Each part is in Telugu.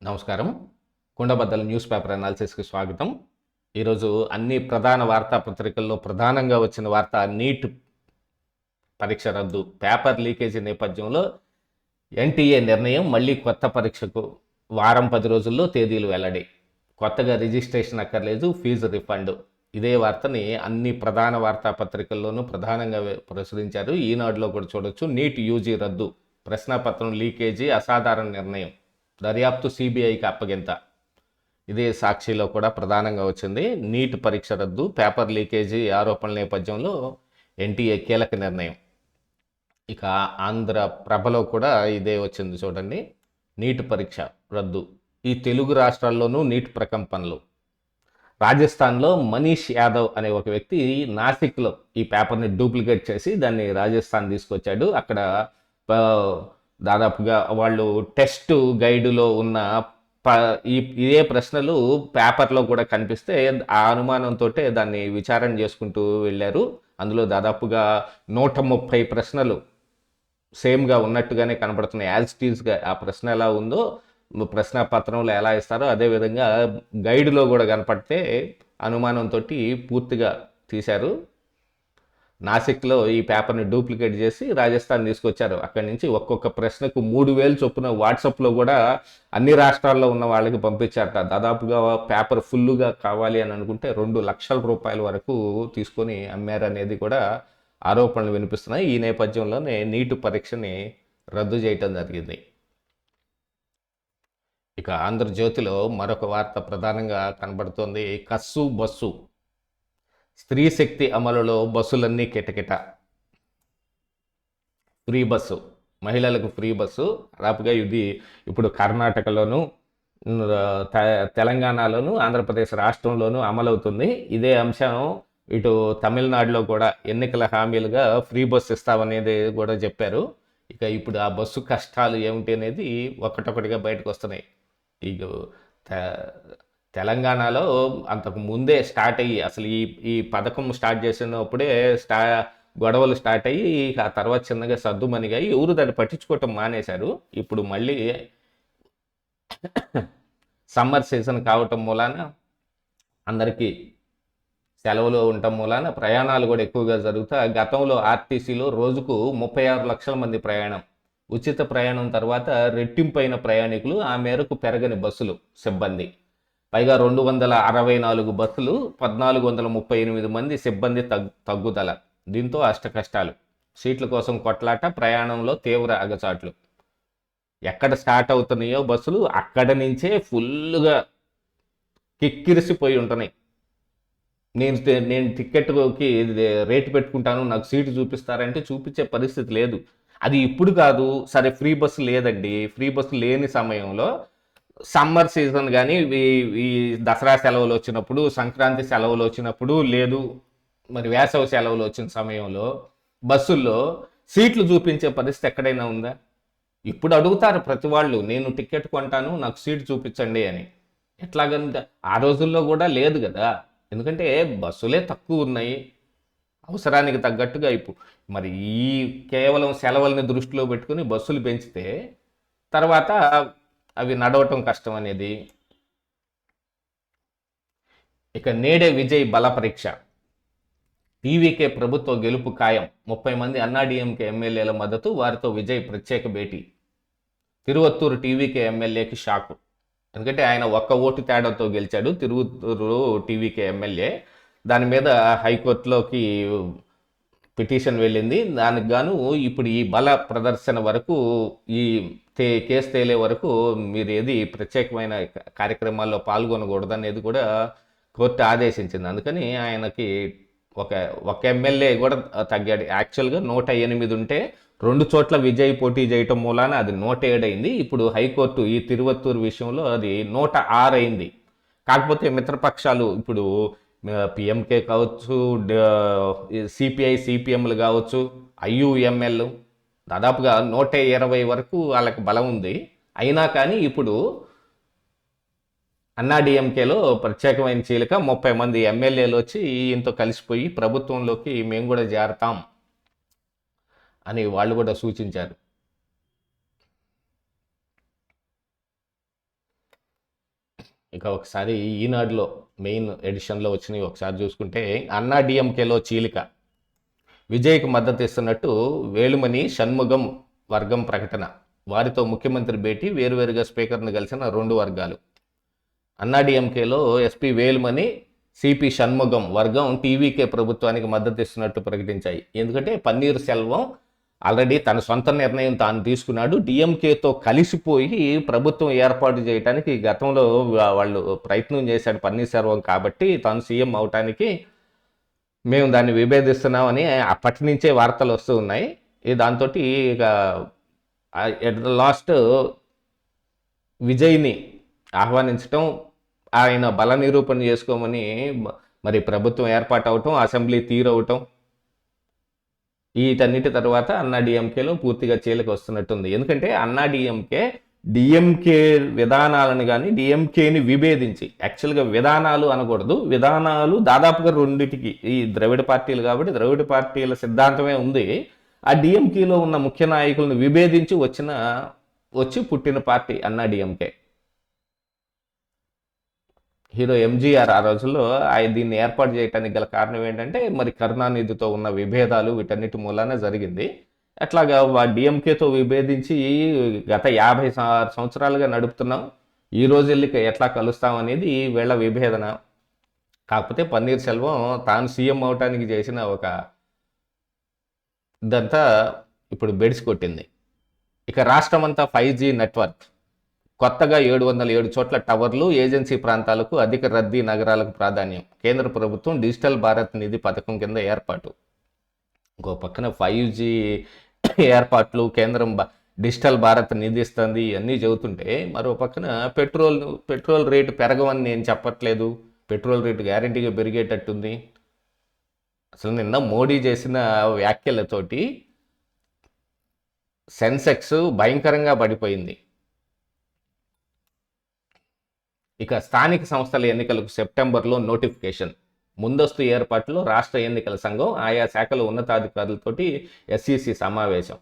నమస్కారం. కుండబద్దల న్యూస్ పేపర్ అనాలిసిస్‌కి స్వాగతం. ఈరోజు అన్ని ప్రధాన వార్తాపత్రికల్లో ప్రధానంగా వచ్చిన వార్త నీట్ పరీక్ష రద్దు. పేపర్ లీకేజీ నేపథ్యంలో ఎన్టీఏ నిర్ణయం, మళ్ళీ కొత్త పరీక్షకు వారం 10 రోజుల్లో తేదీలు వెల్లడి. కొత్తగా రిజిస్ట్రేషన్ అక్కర్లేదు, ఫీజు రిఫండ్. ఇదే వార్తని అన్ని ప్రధాన వార్తాపత్రికల్లోనూ ప్రధానంగా ప్రచురించారు. ఈనాడులో కూడా చూడొచ్చు. నీట్ యూజీ రద్దు, ప్రశ్నాపత్రం లీకేజీ అసాధారణ నిర్ణయం, దర్యాప్తు సిబిఐకి అప్పగింత. ఇదే సాక్షిలో కూడా ప్రధానంగా వచ్చింది. నీట్ పరీక్ష రద్దు, పేపర్ లీకేజీ ఆరోపణల నేపథ్యంలో ఎన్టీఏ కీలక నిర్ణయం. ఇక ఆంధ్ర ప్రభలో కూడా ఇదే వచ్చింది చూడండి. నీట్ పరీక్ష రద్దు, ఈ తెలుగు రాష్ట్రాల్లోనూ నీట్ ప్రకంపనలు. రాజస్థాన్లో మనీష్ యాదవ్ అనే ఒక వ్యక్తి నాసిక్లో ఈ పేపర్ని డూప్లికేట్ చేసి దాన్ని రాజస్థాన్ తీసుకొచ్చాడు. అక్కడ దాదాపుగా వాళ్ళు టెస్ట్ గైడులో ఉన్న ఇదే ప్రశ్నలు పేపర్లో కూడా కనిపిస్తే ఆ అనుమానంతో దాన్ని విచారణ చేసుకుంటూ వెళ్ళారు. అందులో దాదాపుగా 130 ప్రశ్నలు సేమ్గా ఉన్నట్టుగానే కనబడుతున్నాయి. యాజ్ టీజ్గా ఆ ప్రశ్న ఎలా ఉందో ప్రశ్న పత్రంలో ఎలా ఇస్తారో అదేవిధంగా గైడ్లో కూడా కనపడితే అనుమానంతో పూర్తిగా తీశారు. నాసిక్లో ఈ పేపర్ని డూప్లికేట్ చేసి రాజస్థాన్ తీసుకొచ్చారు. అక్కడి నుంచి ఒక్కొక్క ప్రశ్నకు 3,000 చొప్పున వాట్సాప్లో కూడా అన్ని రాష్ట్రాల్లో ఉన్న వాళ్ళకి పంపించారట. దాదాపుగా పేపర్ ఫుల్లుగా కావాలి అని అనుకుంటే 2,00,000 రూపాయల వరకు తీసుకొని అమ్మారనేది కూడా ఆరోపణలు వినిపిస్తున్నాయి. ఈ నేపథ్యంలోనే నీట్ పరీక్షని రద్దు చేయటం జరిగింది. ఇక ఆంధ్రజ్యోతిలో మరొక వార్త ప్రధానంగా కనబడుతోంది. కస్సు బస్సు, స్త్రీ శక్తి అమలులో బస్సులన్నీ కిటకిట. ఫ్రీ బస్సు, మహిళలకు ఫ్రీ బస్సు. దాదాపుగా ఇది ఇప్పుడు కర్ణాటకలోను, తెలంగాణలోను, ఆంధ్రప్రదేశ్ రాష్ట్రంలోనూ అమలవుతుంది. ఇదే అంశం ఇటు తమిళనాడులో కూడా ఎన్నికల హామీలుగా ఫ్రీ బస్సు ఇస్తామనేది కూడా చెప్పారు. ఇక ఇప్పుడు ఆ బస్సు కష్టాలు ఏమిటి అనేది ఒకటొకటిగా బయటకు వస్తున్నాయి. ఇక తెలంగాణలో అంతకు ముందే స్టార్ట్ అయ్యి అసలు ఈ పథకం స్టార్ట్ చేసినప్పుడే గొడవలు స్టార్ట్ అయ్యి ఆ తర్వాత చిన్నగా సర్దుమనిగా ఎవరు దాన్ని పట్టించుకోవటం మానేశారు. ఇప్పుడు మళ్ళీ సమ్మర్ సీజన్ కావటం మూలాన అందరికీ సెలవులు ఉండటం మూలాన ప్రయాణాలు కూడా ఎక్కువగా జరుగుతాయి. గతంలో ఆర్టీసీలో రోజుకు 36 లక్షల మంది ప్రయాణం, ఉచిత ప్రయాణం తర్వాత రెట్టింపైన ప్రయాణికులు, ఆ మేరకు పెరగని బస్సులు సిబ్బంది. పైగా 264 బస్సులు, 1,438 మంది సిబ్బంది తగ్గుదల. దీంతో అష్టకష్టాలు, సీట్ల కోసం కొట్లాట, ప్రయాణంలో తీవ్ర అగచాట్లు. ఎక్కడ స్టార్ట్ అవుతున్నాయో బస్సులు అక్కడ నుంచే ఫుల్గా కిక్కిరిసిపోయి ఉంటున్నాయి. నేను టికెట్కి రేటు పెట్టుకుంటాను, నాకు సీటు చూపిస్తారంటే చూపించే పరిస్థితి లేదు. అది ఇప్పుడు కాదు. సరే, ఫ్రీ బస్సు లేదండి. ఫ్రీ బస్సు లేని సమయంలో సమ్మర్ సీజన్ కానీ ఈ దసరా సెలవులు వచ్చినప్పుడు, సంక్రాంతి సెలవులు వచ్చినప్పుడు, లేదు మరి వేసవి సెలవులు వచ్చిన సమయంలో బస్సుల్లో సీట్లు చూపించే పరిస్థితి ఎక్కడైనా ఉందా? ఇప్పుడు అడుగుతారు ప్రతి వాళ్ళు, నేను టికెట్ కొంటాను, నాకు సీటు చూపించండి అని. ఎట్లాగంటే ఆ రోజుల్లో కూడా లేదు కదా. ఎందుకంటే బస్సులే తక్కువ ఉన్నాయి, అవసరానికి తగ్గట్టుగా. ఇప్పుడు మరి ఈ కేవలం సెలవుల్ని దృష్టిలో పెట్టుకుని బస్సులు పెంచితే తర్వాత అవి నడవటం కష్టం అనేది. ఇక నేడే విజయ్ బల పరీక్ష, టీవీకే ప్రభుత్వ గెలుపు ఖాయం. 30 మంది అన్నాడీఎంకే ఎమ్మెల్యేల మద్దతు, వారితో విజయ్ ప్రత్యేక భేటీ. తిరువత్తూరు టీవీకే ఎమ్మెల్యేకి షాకు. ఎందుకంటే ఆయన ఒక్క ఓటు తేడాతో గెలిచాడు తిరువత్తూరు టీవీకే ఎమ్మెల్యే. దాని మీద హైకోర్టులోకి పిటిషన్ వెళ్ళింది. దానికి గాను ఇప్పుడు ఈ బల ప్రదర్శన వరకు, ఈ కేసు తేలే వరకు మీరు ఏది ప్రత్యేకమైన కార్యక్రమాల్లో పాల్గొనకూడదు అనేది కూడా కోర్టు ఆదేశించింది. అందుకని ఆయనకి ఒక ఎమ్మెల్యే కూడా తగ్గాడు. యాక్చువల్గా 108 ఉంటే 2 చోట్ల విజయ్ పోటీ చేయటం మూలాన అది 107 అయింది. ఇప్పుడు హైకోర్టు ఈ తిరువత్తూరు విషయంలో అది 106 అయింది. కాకపోతే మిత్రపక్షాలు ఇప్పుడు పిఎంకే కావచ్చు, సిపిఐ సిపిఎంలు కావచ్చు, ఐయుఎంఎల్ దాదాపుగా 120 వరకు వాళ్ళకి బలం ఉంది. అయినా కానీ ఇప్పుడు అన్నాడీఎంకేలో ప్రత్యేకమైన చీలిక 30 మంది ఎమ్మెల్యేలు వచ్చి ఈయంతో కలిసిపోయి ప్రభుత్వంలోకి మేము కూడా చేరతాం అని వాళ్ళు కూడా సూచించారు. ఇక ఒకసారి ఈనాడులో మెయిన్ ఎడిషన్లో వచ్చినవి ఒకసారి చూసుకుంటే అన్నా డిఎంకేలో చీలిక, విజయ్కి మద్దతు ఇస్తున్నట్టు వేలుమణి షణ్ముగం వర్గం ప్రకటన, వారితో ముఖ్యమంత్రి భేటీ, వేరువేరుగా స్పీకర్ను కలిసిన రెండు వర్గాలు. అన్నాడీఎంకేలో ఎస్పీ వేలుమణి, సిపి షణ్ముగం వర్గం టీవీకే ప్రభుత్వానికి మద్దతు ఇస్తున్నట్టు ప్రకటించాయి. ఎందుకంటే పన్నీర్ సెల్వం ఆల్రెడీ తన సొంత నిర్ణయం తాను తీసుకున్నాడు. డిఎంకేతో కలిసిపోయి ప్రభుత్వం ఏర్పాటు చేయడానికి గతంలో వాళ్ళు ప్రయత్నం చేశాడు పన్నీర్ సెల్వం, కాబట్టి తాను సీఎం అవటానికి మేము దాన్ని విభేదిస్తున్నామని అప్పటి నుంచే వార్తలు వస్తూ ఉన్నాయి. దాంతో ఇక ఎట్ ద లాస్ట్ విజయ్ని ఆహ్వానించటం, ఆయన బల నిరూపణ చేసుకోమని మరి ప్రభుత్వం ఏర్పాటు అవటం, అసెంబ్లీ తీరవటం, వీటన్నిటి తర్వాత అన్నా డిఎంకేలో పూర్తిగా చీలిక వస్తున్నట్టుంది. ఎందుకంటే అన్నా డిఎంకే విధానాలను కానీ డిఎంకేని విభేదించి, యాక్చువల్గా విధానాలు అనకూడదు, విధానాలు దాదాపుగా రెండిటికి ఈ ద్రవిడ పార్టీలు కాబట్టి ద్రవిడ పార్టీల సిద్ధాంతమే ఉంది. ఆ డిఎంకేలో ఉన్న ముఖ్య నాయకులను విభేదించి వచ్చి పుట్టిన పార్టీ అన్నా డిఎంకే. హీరో ఎంజీఆర్ ఆ రోజుల్లో దీన్ని ఏర్పాటు చేయడానికి గల కారణం ఏంటంటే మరి కరుణానిధితో ఉన్న విభేదాలు, వీటన్నిటి మూలాన జరిగింది. అట్లాగా డిఎంకేతో విభేదించి గత 50 సంవత్సరాలుగా నడుపుతున్నాం, ఈ రోజు వెళ్ళి ఎట్లా కలుస్తాం అనేది వీళ్ళ విభేదన. కాకపోతే పన్నీర్ సెల్వం తాను సీఎం అవటానికి చేసిన ఒక ఇదంతా ఇప్పుడు బెడిసి కొట్టింది. ఇక రాష్ట్రమంతా 5G నెట్వర్క్, కొత్తగా 707 చోట్ల టవర్లు, ఏజెన్సీ ప్రాంతాలకు అధిక రద్దీ నగరాలకు ప్రాధాన్యం, కేంద్ర ప్రభుత్వం డిజిటల్ భారత్ నిధి పథకం కింద ఏర్పాటు. ఇంకో పక్కన 5G ఏర్పాట్లు, కేంద్రం డిజిటల్ భారత్ నిధి ఇస్తుంది, ఇవన్నీ చెబుతుంటే మరో పక్కన పెట్రోల్ రేటు పెరగవని నేను చెప్పట్లేదు, పెట్రోల్ రేటు గ్యారంటీగా పెరిగేటట్టుంది. అసలు నిన్న మోడీ చేసిన వ్యాఖ్యలతోటి సెన్సెక్స్ భయంకరంగా పడిపోయింది. ఇక స్థానిక సంస్థల ఎన్నికలకు సెప్టెంబర్లో నోటిఫికేషన్, ముందస్తు ఏర్పాట్లు, రాష్ట్ర ఎన్నికల సంఘం ఆయా శాఖల ఉన్నతాధికారులతోటి ఎస్ఈసి సమావేశం.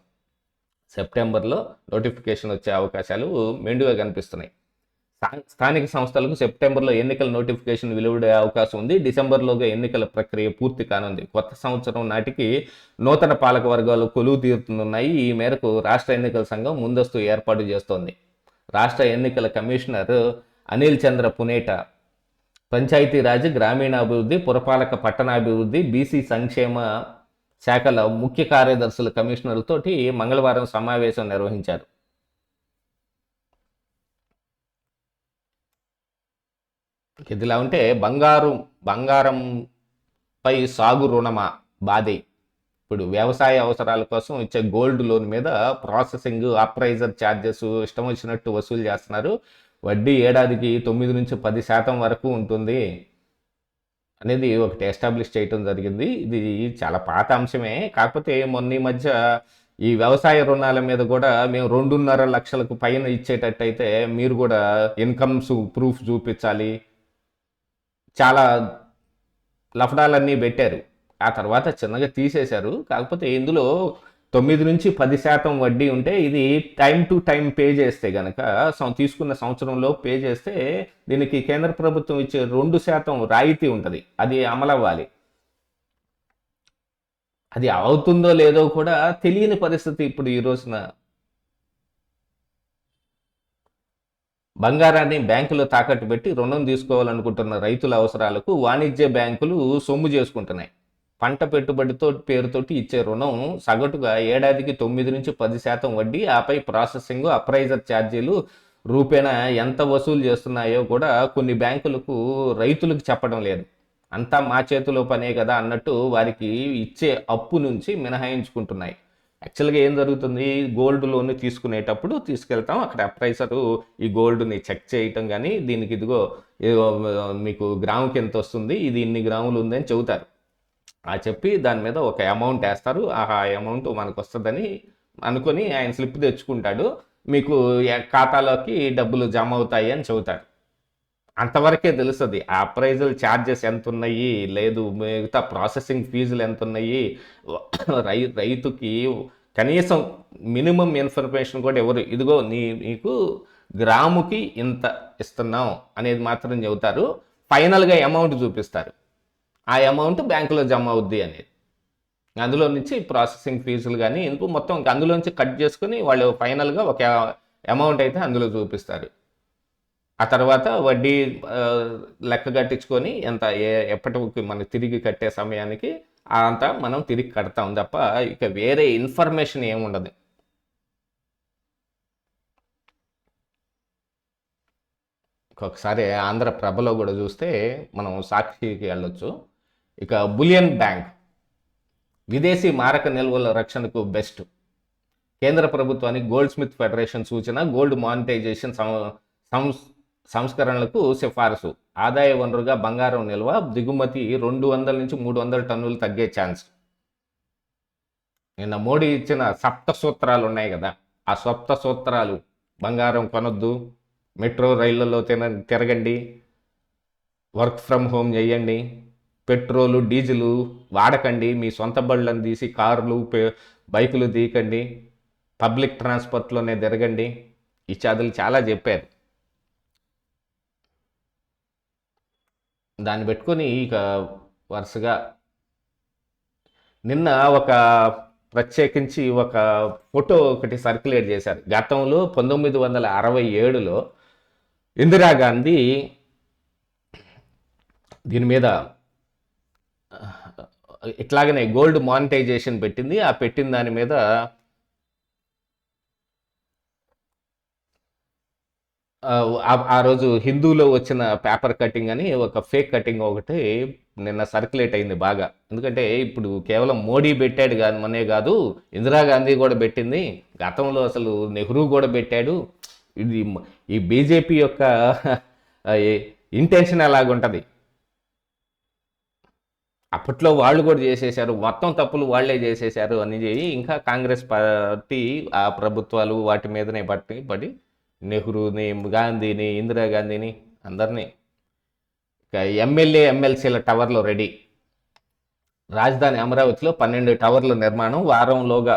సెప్టెంబర్లో నోటిఫికేషన్ వచ్చే అవకాశాలు మెండుగా కనిపిస్తున్నాయి. స్థానిక సంస్థలకు సెప్టెంబర్లో ఎన్నికల నోటిఫికేషన్ వెలువడే అవకాశం ఉంది. డిసెంబర్లోగా ఎన్నికల ప్రక్రియ పూర్తి కానుంది. కొత్త సంవత్సరం నాటికి నూతన పాలక వర్గాలు కొలువు తీరుతున్నాయి. ఈ మేరకు రాష్ట్ర ఎన్నికల సంఘం ముందస్తు ఏర్పాటు చేస్తోంది. రాష్ట్ర ఎన్నికల కమిషనర్ అనిల్ చంద్ర పునేటా పంచాయతీరాజ్, గ్రామీణాభివృద్ధి, పురపాలక, పట్టణాభివృద్ధి, బీసీ సంక్షేమ శాఖల ముఖ్య కార్యదర్శుల కమిషనర్లతోటి మంగళవారం సమావేశం నిర్వహించారు. ఇదిలా ఉంటే బంగారంపై సాగు రుణమా బాధే. ఇప్పుడు వ్యవసాయ అవసరాల కోసం ఇచ్చే గోల్డ్ లోన్ మీద ప్రాసెసింగ్, అప్రైజర్ ఛార్జెస్ ఇష్టం వచ్చినట్టు వసూలు చేస్తున్నారు. వడ్డీ ఏడాదికి 9-10% వరకు ఉంటుంది అనేది ఒకటి ఎస్టాబ్లిష్ చేయటం జరిగింది. ఇది చాలా పాత అంశమే. కాకపోతే మొన్న ఈ మధ్య ఈ వ్యవసాయ రుణాల మీద కూడా మేము 2.5 లక్షలకు పైన ఇచ్చేటట్టయితే మీరు కూడా ఇన్కమ్స్ ప్రూఫ్ చూపించాలి, చాలా లఫడాలన్నీ పెట్టారు. ఆ తర్వాత చిన్నగా తీసేశారు. కాకపోతే ఇందులో 9-10% వడ్డీ ఉంటే ఇది టైం టు టైం పే చేస్తే గనక తీసుకున్న సంవత్సరంలో పే చేస్తే దీనికి కేంద్ర ప్రభుత్వం ఇచ్చే 2% రాయితీ ఉంటుంది. అది అమలవ్వాలి. అది అవుతుందో లేదో కూడా తెలియని పరిస్థితి ఇప్పుడు ఈ రోజున. బంగారాన్ని బ్యాంకులో తాకట్టు పెట్టి రుణం తీసుకోవాలనుకుంటున్న రైతుల అవసరాలకు వాణిజ్య బ్యాంకులు సొమ్ము చేసుకుంటున్నాయి. పంట పెట్టుబడితో పేరుతోటి ఇచ్చే రుణం సగటుగా ఏడాదికి 9-10% వడ్డీ, ఆపై ప్రాసెసింగ్, అప్రైజర్ ఛార్జీలు రూపేణా ఎంత వసూలు చేస్తున్నాయో కూడా కొన్ని బ్యాంకులకు రైతులకు చెప్పడం లేదు. అంతా మా చేతిలో పనే కదా అన్నట్టు వారికి ఇచ్చే అప్పు నుంచి మినహాయించుకుంటున్నాయి. యాక్చువల్గా ఏం జరుగుతుంది, గోల్డ్ లోన్ తీసుకునేటప్పుడు తీసుకెళ్తాం, అక్కడ అప్రైజరు ఈ గోల్డ్ని చెక్ చేయటం కానీ దీనికి ఇదిగో మీకు గ్రాముకి ఎంత వస్తుంది, ఇది ఇన్ని గ్రాములు ఉందని చెబుతారు. చెప్పి దాని మీద ఒక అమౌంట్ వేస్తారు. ఆ అమౌంట్ మనకు వస్తుందని అనుకొని ఆయన స్లిప్ తెచ్చుకుంటాడు, మీకు ఖాతాలోకి డబ్బులు జమ అవుతాయి అని చెబుతాడు. అంతవరకే తెలుస్తుంది. ఆ అప్రైజల్ ఛార్జెస్ ఎంత ఉన్నాయి, లేదు మిగతా ప్రాసెసింగ్ ఫీజులు ఎంత ఉన్నాయి, రైతుకి కనీసం మినిమం ఇన్ఫర్మేషన్ కూడా ఎవరు, ఇదిగో నీకు గ్రాముకి ఇంత ఇస్తున్నాం అనేది మాత్రం చెబుతారు. ఫైనల్గా అమౌంట్ చూపిస్తారు, ఆ అమౌంట్ బ్యాంకులో జమ అవుద్ది అనేది. అందులో నుంచి ప్రాసెసింగ్ ఫీజులు కానీ ఇంకో మొత్తం ఇంకా అందులో నుంచి కట్ చేసుకుని వాళ్ళు ఫైనల్గా ఒక అమౌంట్ అయితే అందులో చూపిస్తారు. ఆ తర్వాత వడ్డీ లెక్క కట్టించుకొని ఎంత ఎప్పటికి మనకి తిరిగి కట్టే సమయానికి అంతా మనం తిరిగి కడతాం తప్ప ఇక వేరే ఇన్ఫర్మేషన్ ఏముండదు. ఒకసారి ఆంధ్రప్రభలో కూడా చూస్తే మనం సాక్షికి వెళ్ళొచ్చు. ఇక బులియన్ బ్యాంక్ విదేశీ మారక నిల్వల రక్షణకు బెస్ట్. కేంద్ర ప్రభుత్వానికి గోల్డ్ స్మిత్ ఫెడరేషన్ సూచన, గోల్డ్ మానిటైజేషన్ సంస్కరణలకు సిఫారసు. ఆదాయ వనరుగా బంగారం నిల్వ, దిగుమతి 200 నుంచి 300 టన్నులు తగ్గే ఛాన్స్. నిన్న మోడీ ఇచ్చిన సప్త సూత్రాలు ఉన్నాయి కదా, ఆ సప్త సూత్రాలు బంగారం కొనొద్దు, మెట్రో రైళ్లలో తిరగండి, వర్క్ ఫ్రమ్ హోమ్ చేయండి, పెట్రోలు డీజిలు వాడకండి, మీ సొంత బళ్ళని తీసి కార్లు బైకులు తీయకండి, పబ్లిక్ ట్రాన్స్పోర్ట్లోనే తిరగండి, ఇత్యాదులు చాలా చెప్పారు. దాన్ని పెట్టుకొని ఇక వరుసగా నిన్న ఒక ప్రత్యేకించి ఒక ఫోటో ఒకటి సర్క్యులేట్ చేశారు. గతంలో 1967లో ఇందిరాగాంధీ దీని మీద ఇట్లాగనే గోల్డ్ మానిటైజేషన్ పెట్టింది. ఆ పెట్టిన దాని మీద ఆ రోజు హిందూలో వచ్చిన పేపర్ కటింగ్ అని ఒక ఫేక్ కటింగ్ ఒకటి నిన్న సర్క్యులేట్ అయింది బాగా. ఎందుకంటే ఇప్పుడు కేవలం మోడీ పెట్టాడు కానీ మనే కాదు, ఇందిరాగాంధీ కూడా పెట్టింది, గతంలో అసలు నెహ్రూ కూడా పెట్టాడు. ఇది ఈ బీజేపీ యొక్క ఇంటెన్షన్ ఎలాగుంటుంది. అప్పట్లో వాళ్ళు కూడా చేసేశారు, మొత్తం తప్పులు వాళ్లే చేసేశారు అని ఇంకా కాంగ్రెస్ పార్టీ ఆ ప్రభుత్వాలు వాటి మీదనే పడి నెహ్రూని, గాంధీని, ఇందిరాగాంధీని అందరినీ. ఇక ఎమ్మెల్సీల టవర్లు రెడీ. రాజధాని అమరావతిలో 12 టవర్ల నిర్మాణం, వారంలోగా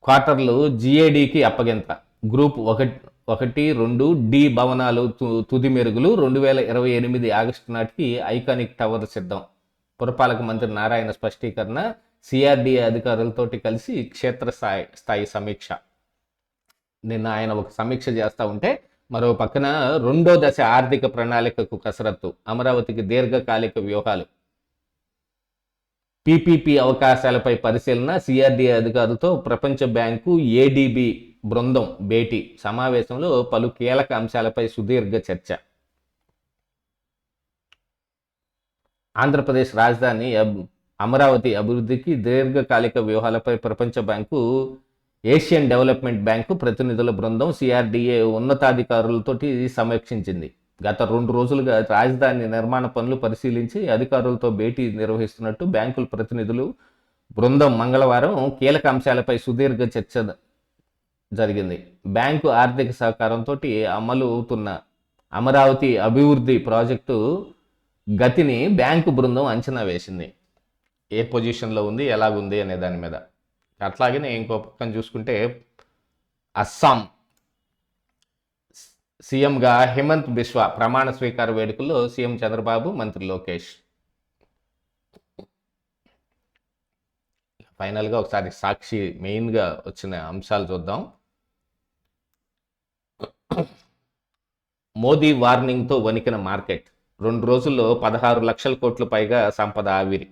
క్వార్టర్లు జిఏడికి అప్పగింత. గ్రూప్ 1, 2 డి భవనాలు తుది మెరుగులు. 2028 ఆగస్టు నాటికి ఐకానిక్ టవర్ సిద్ధం. పురపాలక మంత్రి నారాయణ స్పష్టీకరణ. సిఆర్డీఏ అధికారులతోటి కలిసి క్షేత్రస్థాయి సమీక్ష. నిన్న ఆయన ఒక సమీక్ష చేస్తూ ఉంటే మరో పక్కన 2వ దశ ఆర్థిక ప్రణాళికకు కసరత్తు. అమరావతికి దీర్ఘకాలిక వ్యూహాలు. పీపీపీ అవకాశాలపై పరిశీలన. సిఆర్డీఏ అధికారులతో ప్రపంచ బ్యాంకు ఏడీబీ బృందం భేటీ. సమావేశంలో పలు కీలక అంశాలపై సుదీర్ఘ చర్చ. ఆంధ్రప్రదేశ్ రాజధాని అమరావతి అభివృద్ధికి దీర్ఘకాలిక వ్యూహాలపై ప్రపంచ బ్యాంకు, ఏషియన్ డెవలప్మెంట్ బ్యాంకు ప్రతినిధుల బృందం సిఆర్డీఏ ఉన్నతాధికారులతో సమీక్షించింది. గత 2 రోజులుగా రాజధాని నిర్మాణ పనులు పరిశీలించి అధికారులతో భేటీ నిర్వహిస్తున్నట్టు బ్యాంకుల ప్రతినిధులు బృందం మంగళవారం కీలక అంశాలపై సుదీర్ఘ చర్చ జరిగింది. బ్యాంకు ఆర్థిక సహకారంతో అమలు అవుతున్న అమరావతి అభివృద్ధి ప్రాజెక్టు గతిని బ్యాంకు బృందం అంచనా వేసింది. ఏ పొజిషన్లో ఉంది, ఎలాగుంది అనే దాని మీద. అట్లాగనే ఇంకో పక్కన చూసుకుంటే అస్సాం సీఎంగా హిమంత్ బిశ్వా ప్రమాణ స్వీకార వేడుకల్లో సీఎం చంద్రబాబు, మంత్రి లోకేష్. ఫైనల్గా ఒకసారి సాక్షి మెయిన్గా వచ్చిన అంశాలు చూద్దాం. మోదీ వార్నింగ్తో వణికిన మార్కెట్. 2 రోజుల్లో 16 లక్షల కోట్ల పైగా సంపద ఆవిరి.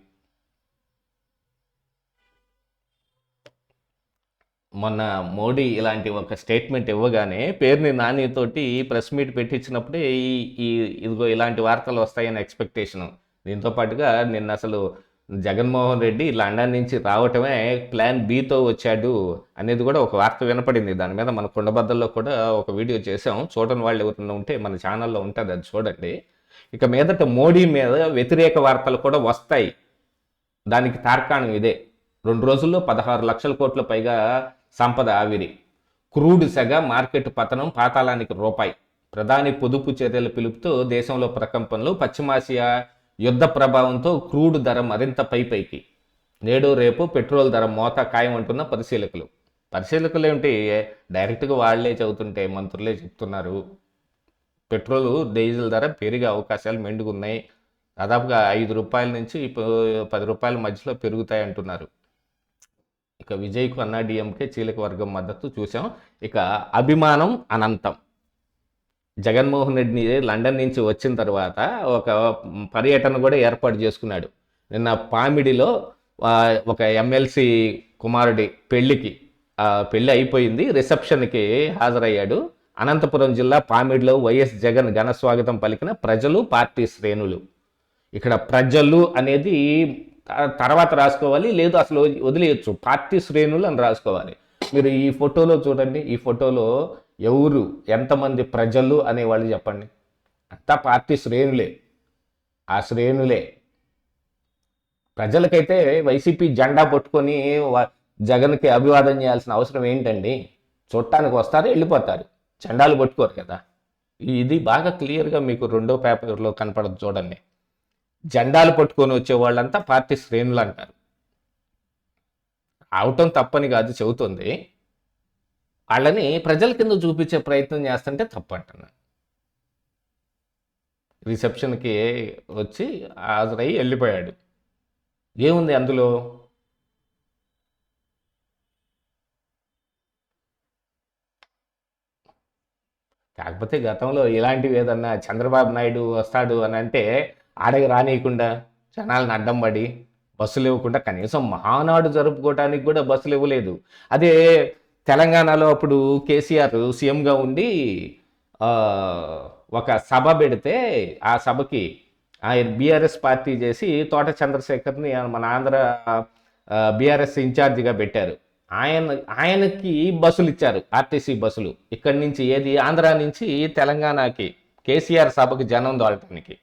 మొన్న మోడీ ఇలాంటి ఒక స్టేట్మెంట్ ఇవ్వగానే పేరుని నానితోటి ప్రెస్ మీట్ పెట్టించినప్పుడే ఇదిగో ఇలాంటి వార్తలు వస్తాయని ఎక్స్పెక్టేషను. దీంతో పాటుగా నిన్న అసలు జగన్మోహన్ రెడ్డి లండన్ నుంచి రావటమే ప్లాన్ బితో వచ్చాడు అనేది కూడా ఒక వార్త వినపడింది. దాని మీద మన కుండబద్దల్లో కూడా ఒక వీడియో చేసాం, చూడని వాళ్ళు ఎవరైనా ఉంటే మన ఛానల్లో ఉంటుంది, అది చూడండి. ఇక మీదట మోడీ మీద వ్యతిరేక వార్తలు కూడా వస్తాయి. దానికి తార్కాణం ఇదే. 2 రోజుల్లో 16 లక్షల కోట్ల పైగా సంపద ఆవిరి. క్రూడ్ సెగ, మార్కెట్ పతనం, పాతాళానికి రూపాయి. ప్రధాని పొదుపు చర్యల పిలుపుతో దేశంలో ప్రకంపనలు. పశ్చిమాసియా యుద్ధ ప్రభావంతో క్రూడ్ ధర మరింత పైకి. నేడు రేపు పెట్రోల్ ధర మోత ఖాయమంటున్న పరిశీలకులు. పరిశీలకులు ఏమిటి, డైరెక్ట్గా వాళ్ళే చెబుతుంటే మంత్రులే చెప్తున్నారు పెట్రోల్ డీజిల్ ధర పెరిగే అవకాశాలు మెండుగున్నాయి, దాదాపుగా ₹5 నుంచి ₹10 మధ్యలో పెరుగుతాయి అంటున్నారు. ఇక విజయ్కు అన్నాడీఎంకే చీలక వర్గం మద్దతు చూసాం. ఇక అభిమానం అనంతం. జగన్మోహన్ రెడ్డిని లండన్ నుంచి వచ్చిన తర్వాత ఒక పర్యటన కూడా ఏర్పాటు చేసుకున్నాడు. నిన్న పామిడిలో ఒక ఎమ్మెల్సీ కుమారుడి పెళ్లికి, పెళ్లి అయిపోయింది, రిసెప్షన్కి హాజరయ్యాడు. అనంతపురం జిల్లా పామిడిలో వైఎస్ జగన్ ఘన స్వాగతం పలికిన ప్రజలు, పార్టీ శ్రేణులు. ఇక్కడ ప్రజలు అనేది తర్వాత రాసుకోవాలి, లేదు అసలు వదిలేయచ్చు, పార్టీ శ్రేణులు అని రాసుకోవాలి. మీరు ఈ ఫోటోలో చూడండి, ఈ ఫోటోలో ఎవరు ఎంతమంది ప్రజలు అనేవాళ్ళు చెప్పండి. అంతా పార్టీ శ్రేణులే. ఆ శ్రేణులే. ప్రజలకైతే వైసీపీ జెండా పట్టుకొని జగన్కి అభివాదం చేయాల్సిన అవసరం ఏంటండి? చూడటానికి వస్తారు, వెళ్ళిపోతారు, జెండాలు పట్టుకోరు కదా. ఇది బాగా క్లియర్గా మీకు రెండో పేపర్లో కనపడదు చూడండి. జెండాలు పట్టుకొని వచ్చే వాళ్ళంతా పార్టీ శ్రేణులు అంటారు. అవటం తప్పని కాదు చెబుతుంది, వాళ్ళని ప్రజల కింద చూపించే ప్రయత్నం చేస్తుంటే తప్పంటున్నా. రిసెప్షన్కి వచ్చి హాజరయ్యి వెళ్ళిపోయాడు. ఏముంది అందులో? కాకపోతే గతంలో ఇలాంటివి ఏదన్నా చంద్రబాబు నాయుడు వస్తాడు అని అంటే ఆడకి రానియకుండా జనాలను అడ్డం పడి బస్సులు ఇవ్వకుండా, కనీసం మహానాడు జరుపుకోవడానికి కూడా బస్సులు ఇవ్వలేదు. అదే తెలంగాణలో అప్పుడు కేసీఆర్ సీఎంగా ఉండి ఒక సభ పెడితే ఆ సభకి ఆయన బీఆర్ఎస్ పార్టీ చేసి తోట చంద్రశేఖర్ని మన ఆంధ్ర బీఆర్ఎస్ ఇన్ఛార్జిగా పెట్టారు. ఆయనకి బస్సులు ఇచ్చారు, ఆర్టీసీ బస్సులు. ఇక్కడి నుంచి ఏది ఆంధ్ర నుంచి తెలంగాణకి కేసీఆర్ సభకు జనం దోలటానికి.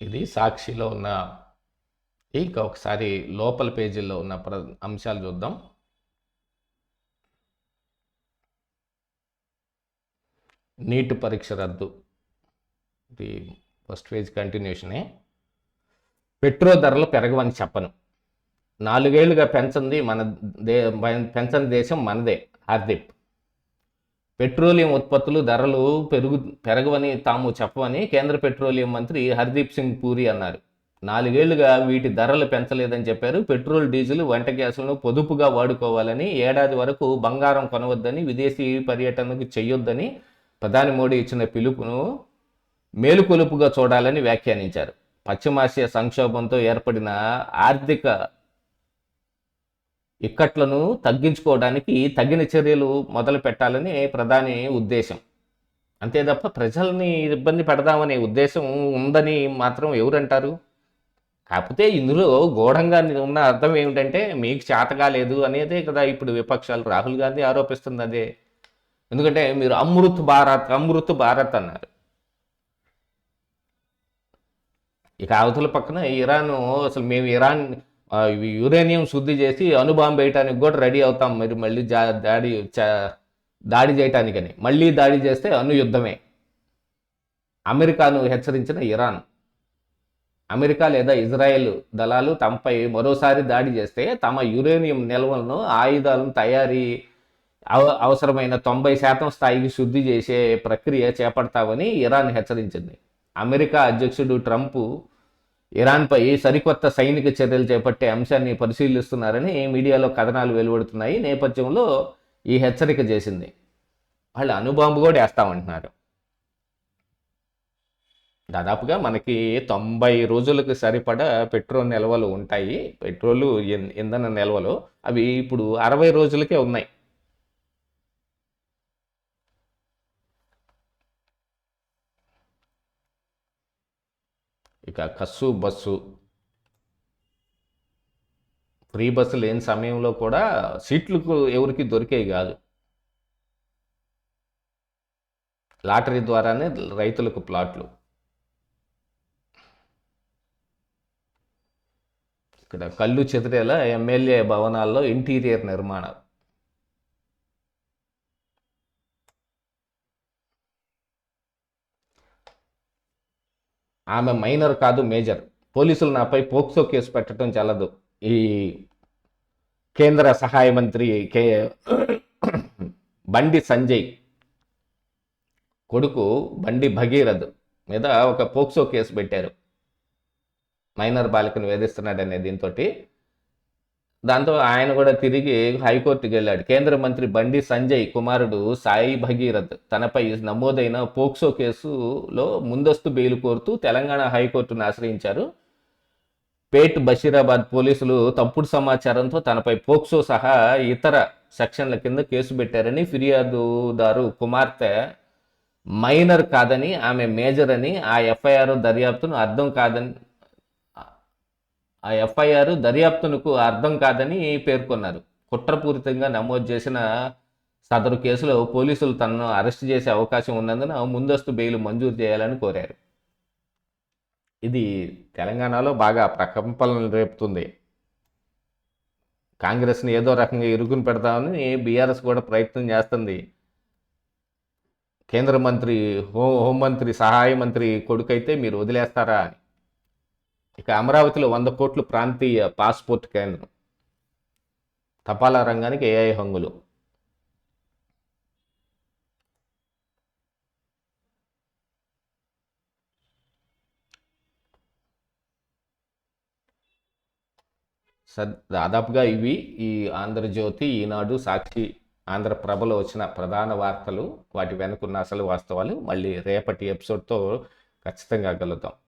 ఇది సాక్షిలో ఉన్న, ఇంకా ఒకసారి లోపల పేజీల్లో ఉన్న అంశాలు చూద్దాం. నీట్ పరీక్ష రద్దు, ఇది ఫస్ట్ పేజ్ కంటిన్యూషనే. పెట్రోల్ ధరలు పెరగవని చెప్పను, 4 ఏళ్లుగా పెంచని దేశం మనదే. హర్దీప్. పెట్రోలియం ఉత్పత్తులు ధరలు పెరగవని తాము చెప్పవని కేంద్ర పెట్రోలియం మంత్రి హర్దీప్ సింగ్ పూరి అన్నారు. 4 ఏళ్లుగా వీటి ధరలు పెంచలేదని చెప్పారు. పెట్రోల్, డీజిల్, వంట గ్యాసులను పొదుపుగా వాడుకోవాలని, ఏడాది వరకు బంగారం కొనవద్దని, విదేశీ పర్యటనకు చేయొద్దని ప్రధాని మోడీ ఇచ్చిన పిలుపును మేలుకొలుపుగా చూడాలని వ్యాఖ్యానించారు. పశ్చిమాసియా సంక్షోభంతో ఏర్పడిన ఆర్థిక ఇక్కట్లను తగ్గించుకోవడానికి తగిన చర్యలు మొదలు పెట్టాలని ప్రధాని ఉద్దేశం. అంతే తప్ప ప్రజల్ని ఇబ్బంది పెడదామనే ఉద్దేశం ఉందని మాత్రం ఎవరంటారు? కాకపోతే ఇందులో గూఢంగా ఉన్న అర్థం ఏమిటంటే, మీకు చేతగా లేదు అనేదే కదా ఇప్పుడు విపక్షాలు, రాహుల్ గాంధీ ఆరోపిస్తుంది అదే. ఎందుకంటే మీరు అమృత్ భారత్ అన్నారు. ఇక అవతల పక్కన ఇరాన్, అసలు మేము ఇరాన్ యురేనియం శుద్ధి చేసి అణుబాంబు వేయటానికి కూడా రెడీ అవుతాం, మరి మళ్ళీ దాడి చేయటానికని. మళ్ళీ దాడి చేస్తే అణు యుద్ధమే. అమెరికాను హెచ్చరించిన ఇరాన్. అమెరికా లేదా ఇజ్రాయెల్ దళాలు తమపై మరోసారి దాడి చేస్తే తమ యురేనియం నిల్వలను, ఆయుధాలను తయారీ అవసరమైన 90% స్థాయికి శుద్ధి చేసే ప్రక్రియ చేపడతామని ఇరాన్ హెచ్చరించింది. అమెరికా అధ్యక్షుడు ట్రంప్ ఇరాన్పై సరికొత్త సైనిక చర్యలు చేపట్టే అంశాన్ని పరిశీలిస్తున్నారని మీడియాలో కథనాలు వెలువడుతున్నాయి. నేపథ్యంలో ఈ హెచ్చరిక చేసింది. వాళ్ళు అణుబాంబు కూడా వేస్తామంటున్నారు. దాదాపుగా మనకి 90 రోజులకు సరిపడా పెట్రోల్ నిల్వలు ఉంటాయి, పెట్రోలు ఇంధన నిల్వలు. అవి ఇప్పుడు 60 రోజులకే ఉన్నాయి. ఇక కస్సు బస్సు, ఫ్రీ బస్సు లేని సమయంలో కూడా సీట్లకు ఎవరికి దొరికేవి కాదు. లాటరీ ద్వారానే రైతులకు ప్లాట్లు. ఇక్కడ కళ్ళు చెదిరేలా ఎమ్మెల్యే భవనాల్లో ఇంటీరియర్ నిర్మాణం. ఆమె మైనర్ కాదు మేజర్. పోలీసులు నాపై పోక్సో కేసు పెట్టడం చెల్లదు. ఈ కేంద్ర సహాయ మంత్రి బండి సంజయ్ కొడుకు బండి భగీరథ్ మీద ఒక పోక్సో కేసు పెట్టారు, మైనర్ బాలికను వేధిస్తున్నాడనే దీంతో. దాంతో ఆయన కూడా తిరిగి హైకోర్టుకి వెళ్ళాడు. కేంద్ర మంత్రి బండి సంజయ్ కుమారుడు సాయి భగీరథ్ తనపై నమోదైన పోక్సో కేసులో ముందస్తు బెయిల్ కోరుతూ తెలంగాణ హైకోర్టును ఆశ్రయించారు. పేట్ బషీరాబాద్ పోలీసులు తప్పుడు సమాచారంతో తనపై పోక్సో సహా ఇతర సెక్షన్ల కింద కేసు పెట్టారని, ఫిర్యాదుదారు కుమార్తె మైనర్ కాదని ఆమె మేజర్ అని, ఆ ఎఫ్ఐఆర్ దర్యాప్తునకు అర్థం కాదని పేర్కొన్నారు. కుట్రపూరితంగా నమోదు చేసిన సదరు కేసులో పోలీసులు తనను అరెస్ట్ చేసే అవకాశం ఉన్నందున ముందస్తు బెయిల్ మంజూరు చేయాలని కోరారు. ఇది తెలంగాణలో బాగా ప్రకంపనలు రేపుతుంది. కాంగ్రెస్ని ఏదో రకంగా ఇరుకుని పెడతామని బీఆర్ఎస్ కూడా ప్రయత్నం చేస్తుంది. కేంద్ర మంత్రి హోంమంత్రి సహాయ మంత్రి కొడుకైతే మీరు వదిలేస్తారా అని. ఇక అమరావతిలో 100 కోట్లు ప్రాంతీయ పాస్పోర్ట్ కేంద్రం, తపాలా రంగానికి ఏఐ హంగులు. దాదాపుగా ఇవి ఈ ఆంధ్రజ్యోతి, ఈనాడు, సాక్షి, ఆంధ్రప్రభలో వచ్చిన ప్రధాన వార్తలు. వాటి వెనుకున్న అసలు వాస్తవాలు మళ్ళీ రేపటి ఎపిసోడ్తో ఖచ్చితంగా కలుద్దాం.